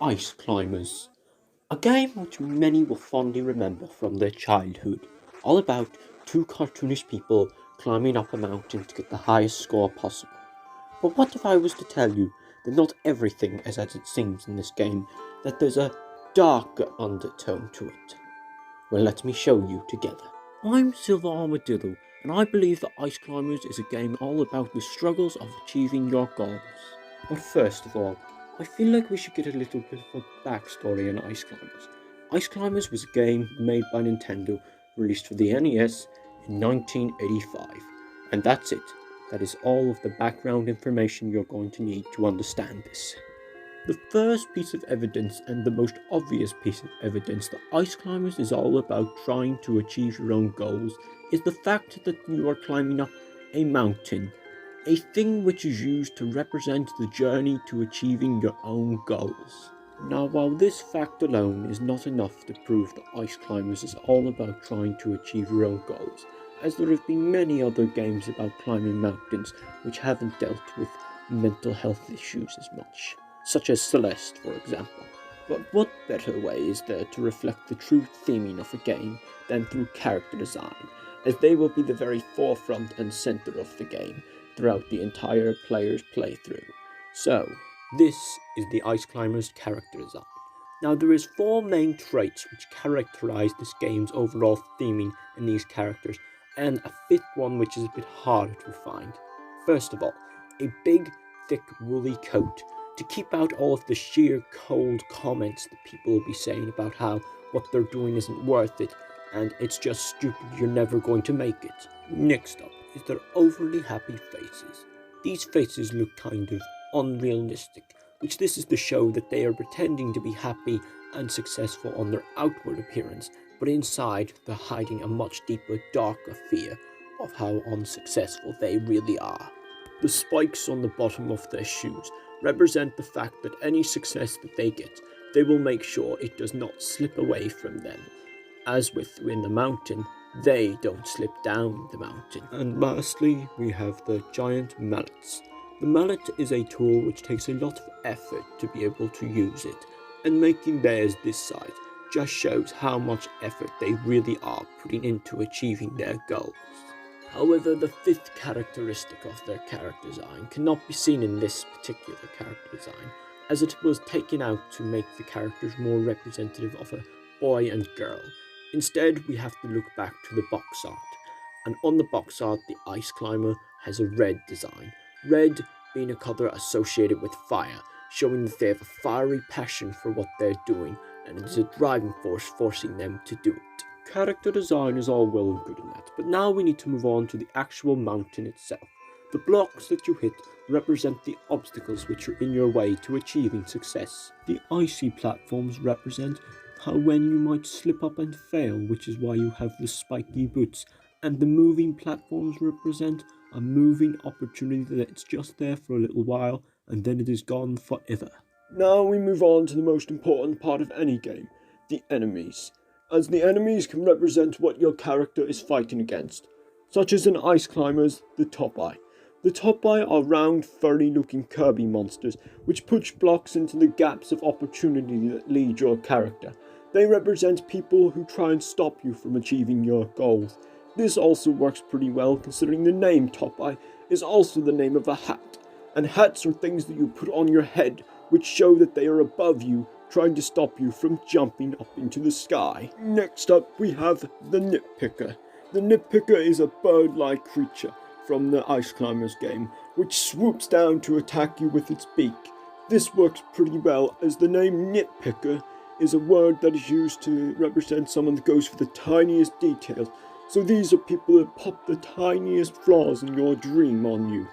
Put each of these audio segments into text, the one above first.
Ice Climbers, a game which many will fondly remember from their childhood, all about two cartoonish people climbing up a mountain to get the highest score possible. But what if I was to tell you that not everything is as it seems in this game, that there's a darker undertone to it? Well, let me show you together. I'm Silver Armadillo, and I believe that Ice Climbers is a game all about the struggles of achieving your goals. But first of all, I feel like we should get a little bit of a backstory on Ice Climbers. Ice Climbers was a game made by Nintendo, released for the NES in 1985. And that's it. That is all of the background information you're going to need to understand this. The first piece of evidence, and the most obvious piece of evidence, that Ice Climbers is all about trying to achieve your own goals is the fact that you are climbing up a mountain, a thing which is used to represent the journey to achieving your own goals. Now, while this fact alone is not enough to prove that Ice Climbers is all about trying to achieve your own goals, as there have been many other games about climbing mountains which haven't dealt with mental health issues as much, such as Celeste, for example. But what better way is there to reflect the true theming of a game than through character design, as they will be the very forefront and center of the game throughout the entire player's playthrough. So, this is the Ice Climbers character design. Now, there is four main traits which characterize this game's overall theming in these characters, and a fifth one which is a bit harder to find. First of all, a big, thick, woolly coat to keep out all of the sheer cold comments that people will be saying about how what they're doing isn't worth it and it's just stupid, you're never going to make it. Next up is their overly happy faces. These faces look kind of unrealistic, which this is to show that they are pretending to be happy and successful on their outward appearance, but inside they're hiding a much deeper, darker fear of how unsuccessful they really are. The spikes on the bottom of their shoes represent the fact that any success that they get, they will make sure it does not slip away from them. As with in the mountain, they don't slip down the mountain. And lastly, we have the giant mallets. The mallet is a tool which takes a lot of effort to be able to use it, and making theirs this size just shows how much effort they really are putting into achieving their goals. However, the fifth characteristic of their character design cannot be seen in this particular character design, as it was taken out to make the characters more representative of a boy and girl. Instead, we have to look back to the box art, and on the box art, the Ice Climber has a red design, red being a colour associated with fire, showing that they have a fiery passion for what they're doing, and it is a driving force forcing them to do it. Character design is all well and good in that, but now we need to move on to the actual mountain itself. The blocks that you hit represent the obstacles which are in your way to achieving success. The icy platforms represent how when you might slip up and fail, which is why you have the spiky boots, and the moving platforms represent a moving opportunity that's just there for a little while and then it is gone forever. Now we move on to the most important part of any game, the enemies, as the enemies can represent what your character is fighting against, such as in Ice Climbers, the Top Eye. The Top Eye are round, furry-looking Kirby monsters, which push blocks into the gaps of opportunity that lead your character. They represent people who try and stop you from achieving your goals. This also works pretty well considering the name Top Eye is also the name of a hat, and hats are things that you put on your head which show that they are above you, trying to stop you from jumping up into the sky. Next up, we have the Nitpicker. The Nitpicker is a bird-like creature from the Ice Climbers game, which swoops down to attack you with its beak. This works pretty well, as the name Nitpicker is a word that is used to represent someone that goes for the tiniest details. So these are people that pop the tiniest flaws in your dream on you.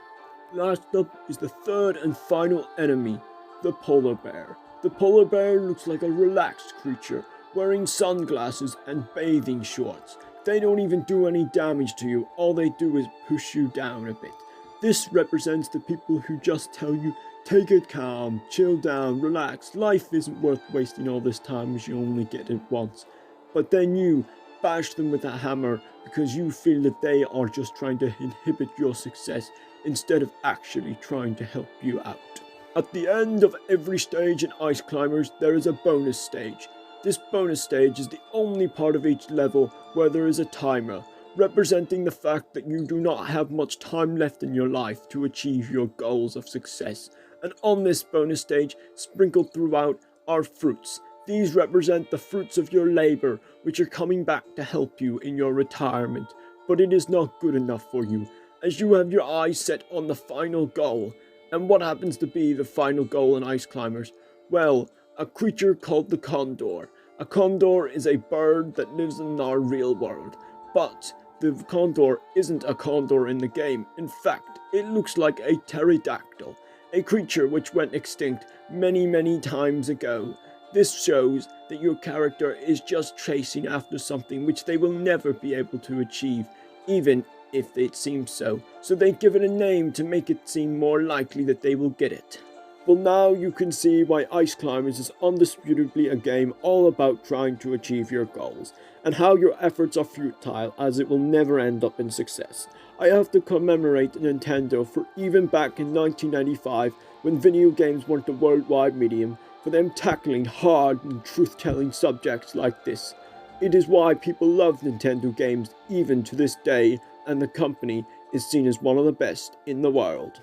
Last up is the third and final enemy, the polar bear. The polar bear looks like a relaxed creature, wearing sunglasses and bathing shorts. They don't even do any damage to you, all they do is push you down a bit. This represents the people who just tell you, take it calm, chill down, relax, life isn't worth wasting all this time as you only get it once. But then you bash them with a hammer because you feel that they are just trying to inhibit your success instead of actually trying to help you out. At the end of every stage in Ice Climbers, there is a bonus stage. This bonus stage is the only part of each level where there is a timer, representing the fact that you do not have much time left in your life to achieve your goals of success. And on this bonus stage, sprinkled throughout, are fruits. These represent the fruits of your labor, which are coming back to help you in your retirement. But it is not good enough for you, as you have your eyes set on the final goal. And what happens to be the final goal in Ice Climbers? Well, a creature called the condor. A condor is a bird that lives in our real world, but the condor isn't a condor in the game. In fact, it looks like a pterodactyl, a creature which went extinct many times ago. This shows that your character is just chasing after something which they will never be able to achieve, even if it seems so. So they give it a name to make it seem more likely that they will get it. Well, now you can see why Ice Climbers is undisputably a game all about trying to achieve your goals, and how your efforts are futile as it will never end up in success. I have to commemorate Nintendo for even back in 1995, when video games weren't a worldwide medium, for them tackling hard and truth-telling subjects like this. It is why people love Nintendo games even to this day, and the company is seen as one of the best in the world.